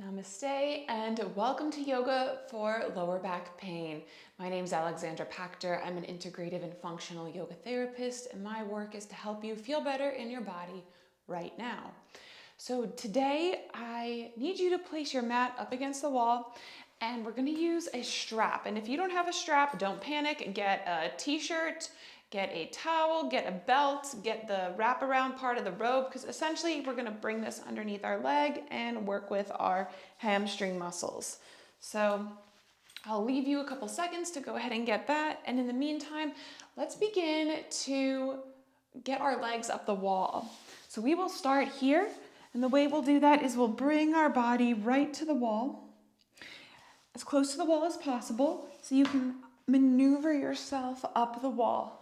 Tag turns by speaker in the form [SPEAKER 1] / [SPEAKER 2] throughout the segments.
[SPEAKER 1] Namaste and welcome to Yoga for Lower Back Pain. My name is Alexandra Pachter. I'm an integrative and functional yoga therapist, and my work is to help you feel better in your body right now. So today I need you to place your mat up against the wall, and we're going to use a strap. And if you don't have a strap, don't panic. Get a t-shirt, get a towel, get a belt, get the wraparound part of the robe, because essentially we're going to bring this underneath our leg and work with our hamstring muscles. So I'll leave you a couple seconds to go ahead and get that. And in the meantime, let's begin to get our legs up the wall. So we will start here. And the way we'll do that is we'll bring our body right to the wall, as close to the wall as possible, so you can maneuver yourself up the wall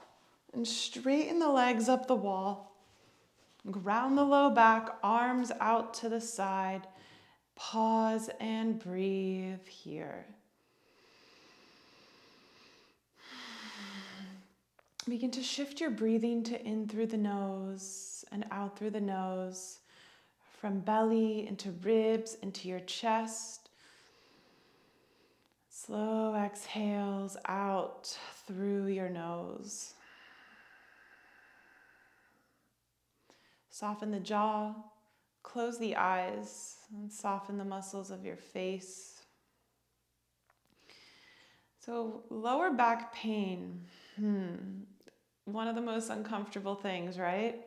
[SPEAKER 1] and straighten the legs up the wall. Ground the low back, arms out to the side. Pause and breathe here. Begin to shift your breathing to in through the nose and out through the nose, from belly into ribs, into your chest. Slow exhales out through your nose. Soften the jaw, close the eyes, and soften the muscles of your face. So lower back pain, one of the most uncomfortable things, right?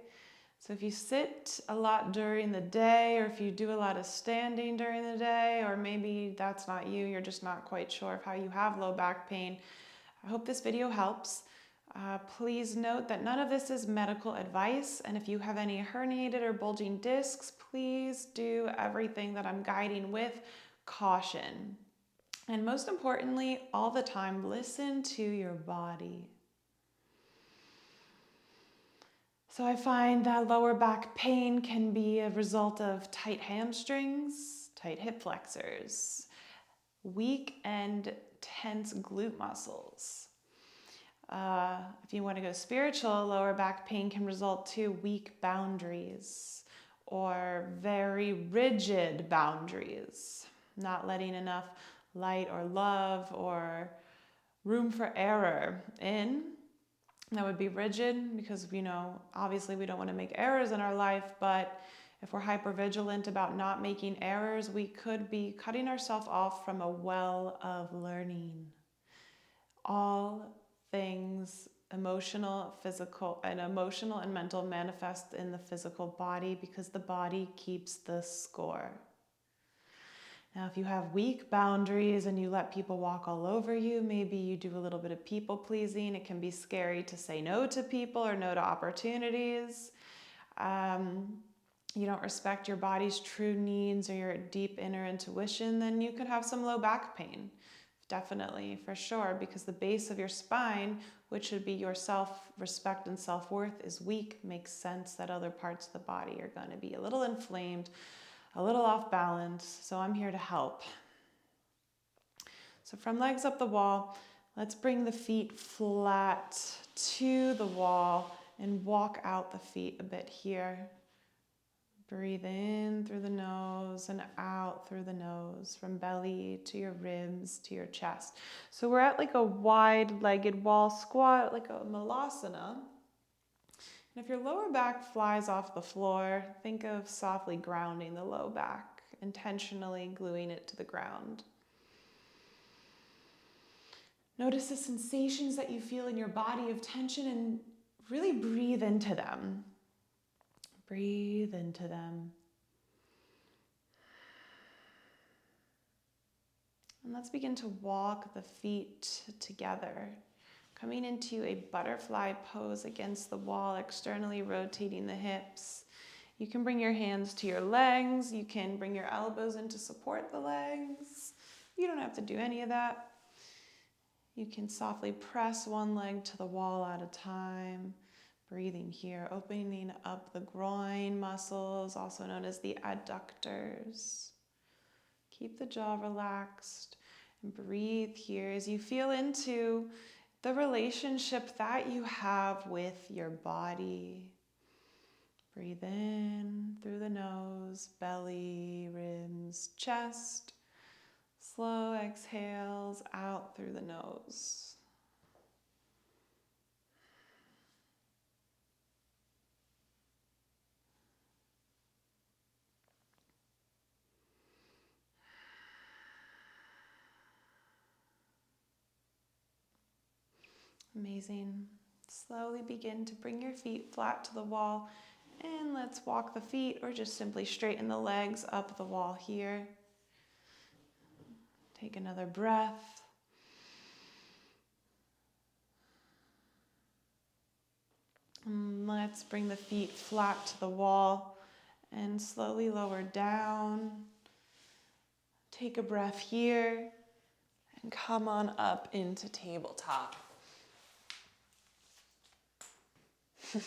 [SPEAKER 1] So if you sit a lot during the day, or if you do a lot of standing during the day, or maybe that's not you, you're just not quite sure of how you have low back pain, I hope this video helps. Please note that none of this is medical advice, and if you have any herniated or bulging discs, please do everything that I'm guiding with caution. And most importantly, all the time, listen to your body. So I find that lower back pain can be a result of tight hamstrings, tight hip flexors, weak and tense glute muscles. If you want to go spiritual, lower back pain can result to weak boundaries or very rigid boundaries, not letting enough light or love or room for error in. That would be rigid because, obviously we don't want to make errors in our life, but if we're hypervigilant about not making errors, we could be cutting ourselves off from a well of learning. All things emotional, physical, and emotional and mental manifest in the physical body because the body keeps the score. Now, if you have weak boundaries and you let people walk all over you, maybe you do a little bit of people pleasing. It can be scary to say no to people or no to opportunities. You don't respect your body's true needs or your deep inner intuition, then you could have some low back pain. Definitely, for sure, because the base of your spine, which should be your self-respect and self-worth, is weak. Makes sense that other parts of the body are going to be a little inflamed, a little off balance, so I'm here to help. So from legs up the wall, let's bring the feet flat to the wall and walk out the feet a bit here. Breathe in through the nose and out through the nose, from belly to your ribs to your chest. So we're at like a wide-legged wall squat, like a malasana. And if your lower back flies off the floor, think of softly grounding the low back, intentionally gluing it to the ground. Notice the sensations that you feel in your body of tension and really breathe into them. Breathe into them. And let's begin to walk the feet together, coming into a butterfly pose against the wall, externally rotating the hips. You can bring your hands to your legs. You can bring your elbows in to support the legs. You don't have to do any of that. You can softly press one leg to the wall at a time. Breathing here, opening up the groin muscles, also known as the adductors. Keep the jaw relaxed and breathe here as you feel into the relationship that you have with your body. Breathe in through the nose, belly, ribs, chest. Slow exhales out through the nose. Amazing. Slowly begin to bring your feet flat to the wall, and let's walk the feet or just simply straighten the legs up the wall here. Take another breath. And let's bring the feet flat to the wall and slowly lower down. Take a breath here and come on up into tabletop.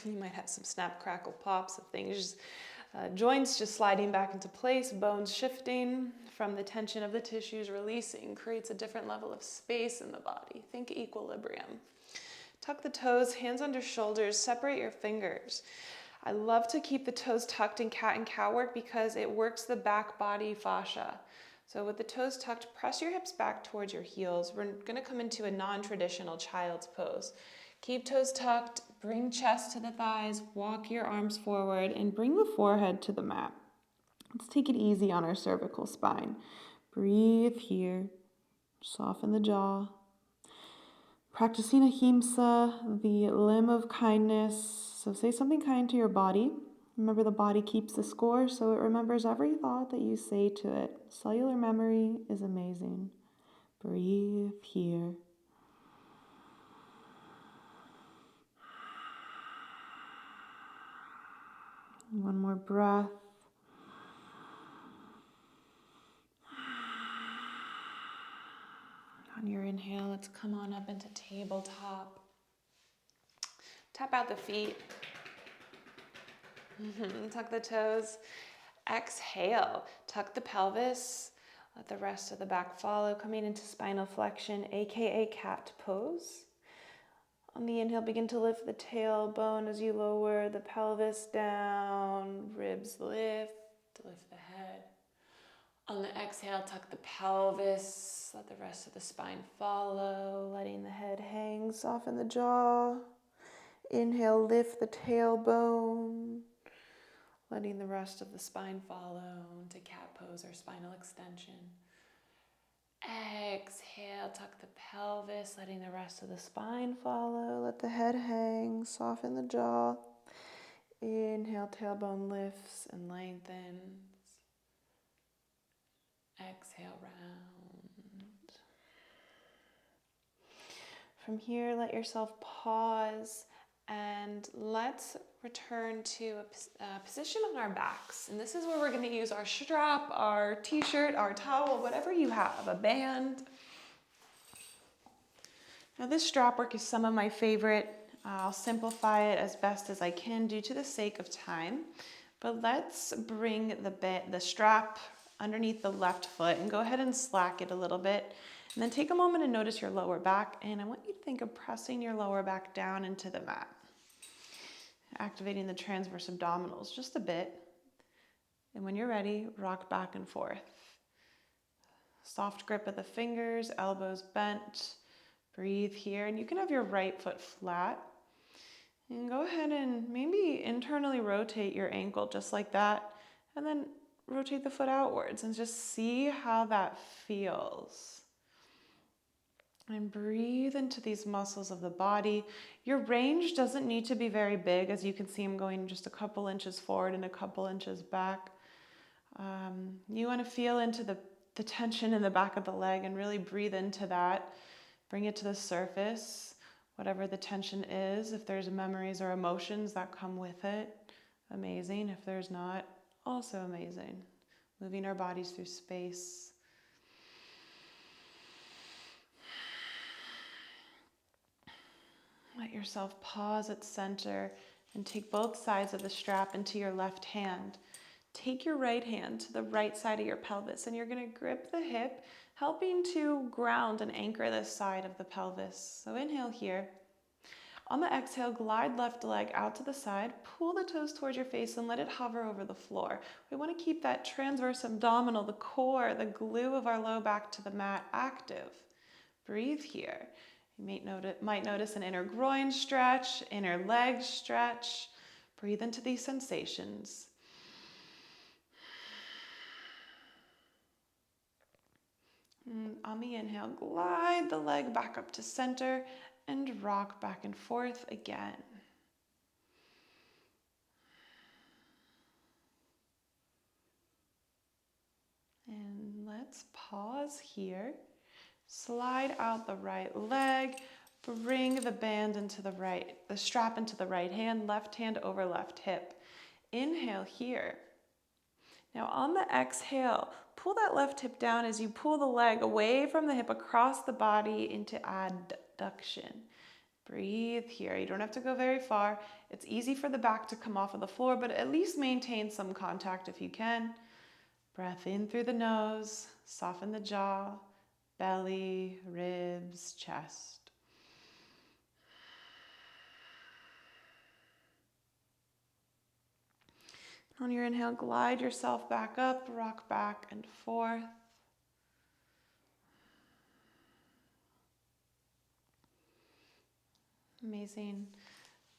[SPEAKER 1] You might have some snap, crackle, pops of things. Joints just sliding back into place, bones shifting from the tension of the tissues, releasing, creates a different level of space in the body. Think equilibrium. Tuck the toes, hands under shoulders, separate your fingers. I love to keep the toes tucked in cat and cow work because it works the back body fascia. So with the toes tucked, press your hips back towards your heels. We're going to come into a non-traditional child's pose. Keep toes tucked, bring chest to the thighs, walk your arms forward, and bring the forehead to the mat. Let's take it easy on our cervical spine. Breathe here, soften the jaw. Practicing ahimsa, the limb of kindness. So say something kind to your body. Remember, the body keeps the score, so it remembers every thought that you say to it. Cellular memory is amazing. Breathe here. One more breath. On your inhale, let's come on up into tabletop. Tap out the feet. Tuck the toes. Exhale. Tuck the pelvis. Let the rest of the back follow, coming into spinal flexion, aka cat pose. On the inhale, begin to lift the tailbone as you lower the pelvis down. Ribs lift the head. On the exhale, tuck the pelvis. Let the rest of the spine follow, letting the head hang, soften the jaw. Inhale, lift the tailbone, letting the rest of the spine follow into cat pose or spinal extension. Exhale, tuck the pelvis, letting the rest of the spine follow. Let the head hang, soften the jaw. Inhale, tailbone lifts and lengthens. Exhale, round. From here, let yourself pause and let's return to a position on our backs. And this is where we're going to use our strap, our t-shirt, our towel, whatever you have, a band. Now this strap work is some of my favorite. I'll simplify it as best as I can due to the sake of time. But let's bring the strap underneath the left foot and go ahead and slack it a little bit. And then take a moment and notice your lower back. And I want you to think of pressing your lower back down into the mat. Activating the transverse abdominals just a bit. And when you're ready, rock back and forth. Soft grip of the fingers, elbows bent. Breathe here. And you can have your right foot flat. And go ahead and maybe internally rotate your ankle just like that. And then rotate the foot outwards and just see how that feels. And breathe into these muscles of the body. Your range doesn't need to be very big. As you can see, I'm going just a couple inches forward and a couple inches back. You want to feel into the tension in the back of the leg and really breathe into that. Bring it to the surface, whatever the tension is. If there's memories or emotions that come with it, amazing. If there's not, also amazing. Moving our bodies through space. Let yourself pause at center and take both sides of the strap into your left hand. Take your right hand to the right side of your pelvis and you're going to grip the hip, helping to ground and anchor this side of the pelvis. So inhale here.
[SPEAKER 2] On the exhale, glide left leg out to the side, pull the toes towards your face and let it hover over the floor. We want to keep that transverse abdominal, the core, the glue of our low back to the mat active. Breathe here. You might notice an inner groin stretch, inner leg stretch. Breathe into these sensations. And on the inhale, glide the leg back up to center and rock back and forth again. And let's pause here. Slide out the right leg. Bring the band into the strap into the right hand over left hip. Inhale here. Now on the exhale, pull that left hip down as you pull the leg away from the hip across the body into adduction. Breathe here. You don't have to go very far. It's easy for the back to come off of the floor, but at least maintain some contact if you can. Breath in through the nose, soften the jaw, belly, ribs, chest. On your inhale, glide yourself back up, rock back and forth. Amazing.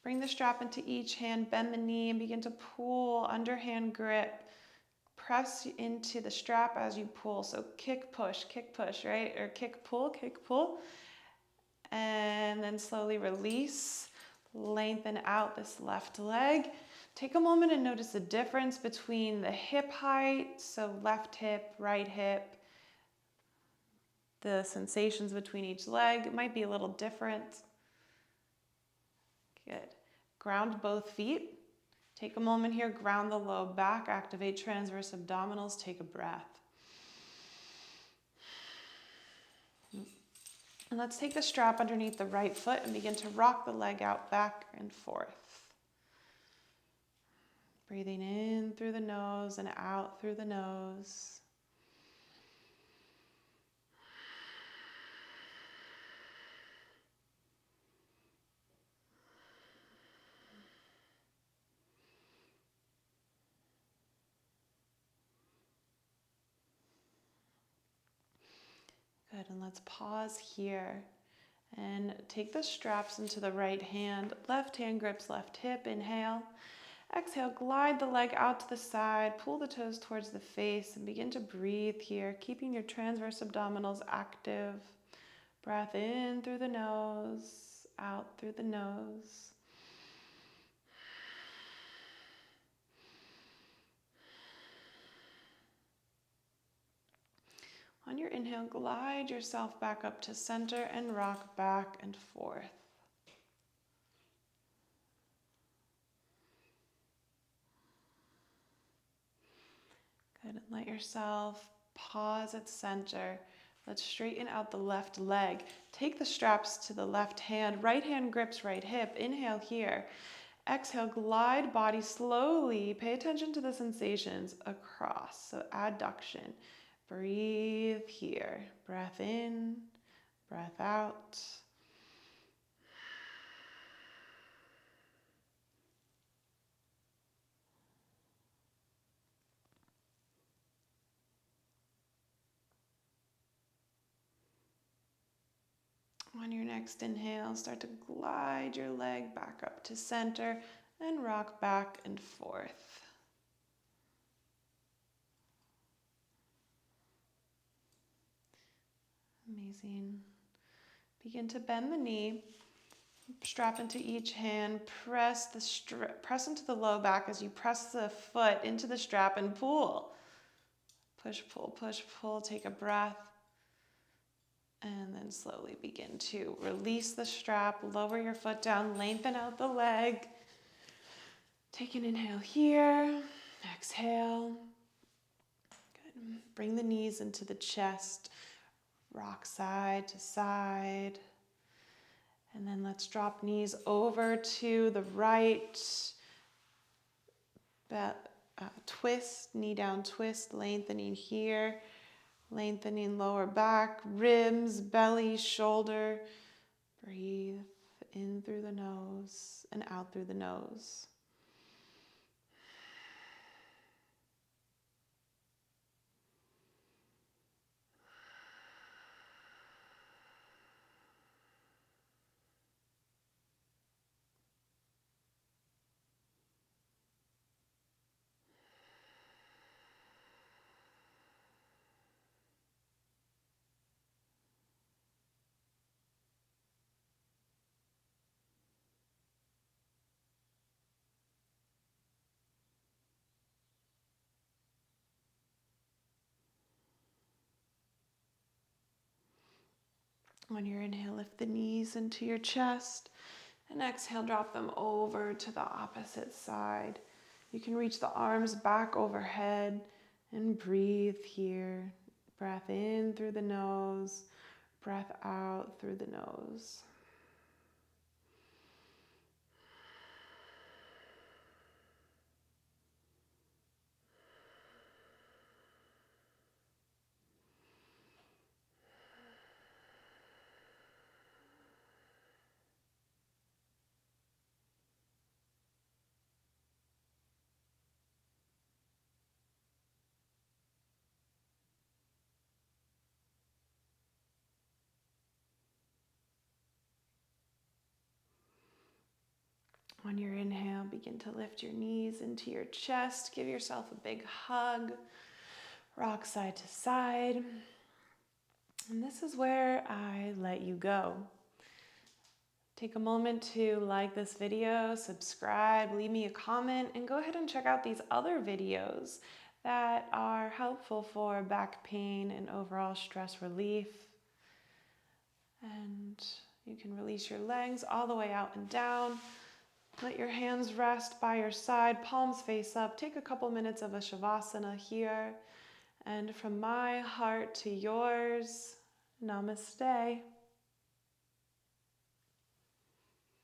[SPEAKER 2] Bring the strap into each hand, bend the knee, and begin to pull, underhand grip. Press into the strap as you pull. So kick, push, right? Or kick, pull. And then slowly release. Lengthen out this left leg. Take a moment and notice the difference between the hip height, so left hip, right hip. The sensations between each leg might be a little different. Good. Ground both feet. Take a moment here, ground the low back, activate transverse abdominals, take a breath. And let's take the strap underneath the right foot and begin to rock the leg out back and forth. Breathing in through the nose and out through the nose. Good, and let's pause here and take the straps into the right hand. Left hand grips left hip, inhale. Exhale, glide the leg out to the side, pull the toes towards the face and begin to breathe here, keeping your transverse abdominals active. Breath in through the nose, out through the nose. On your inhale, glide yourself back up to center and rock back and forth. Good, and let yourself pause at center. Let's straighten out the left leg. Take the straps to the left hand. Right hand grips right hip. Inhale here. Exhale, glide body slowly. Pay attention to the sensations across. So adduction. Breathe here. Breath in, breath out. On your next inhale, start to glide your leg back up to center and rock back and forth. Amazing. Begin to bend the knee, strap into each hand, press into the low back as you press the foot into the strap and pull. Push, pull, push, pull. Take a breath. And then slowly begin to release the strap, lower your foot down, lengthen out the leg. Take an inhale here, exhale. Good. Bring the knees into the chest, rock side to side. And then let's drop knees over to the right. Twist, knee down twist, lengthening here. Lengthening lower back, ribs, belly, shoulder. Breathe in through the nose and out through the nose. On your inhale, lift the knees into your chest, and exhale, drop them over to the opposite side. You can reach the arms back overhead and breathe here. Breath in through the nose, breath out through the nose. On your inhale, begin to lift your knees into your chest. Give yourself a big hug. Rock side to side. And this is where I let you go. Take a moment to like this video, subscribe, leave me a comment, and go ahead and check out these other videos that are helpful for back pain and overall stress relief. And you can release your legs all the way out and down. Let your hands rest by your side, palms face up. Take a couple minutes of a Shavasana here. And from my heart to yours, namaste.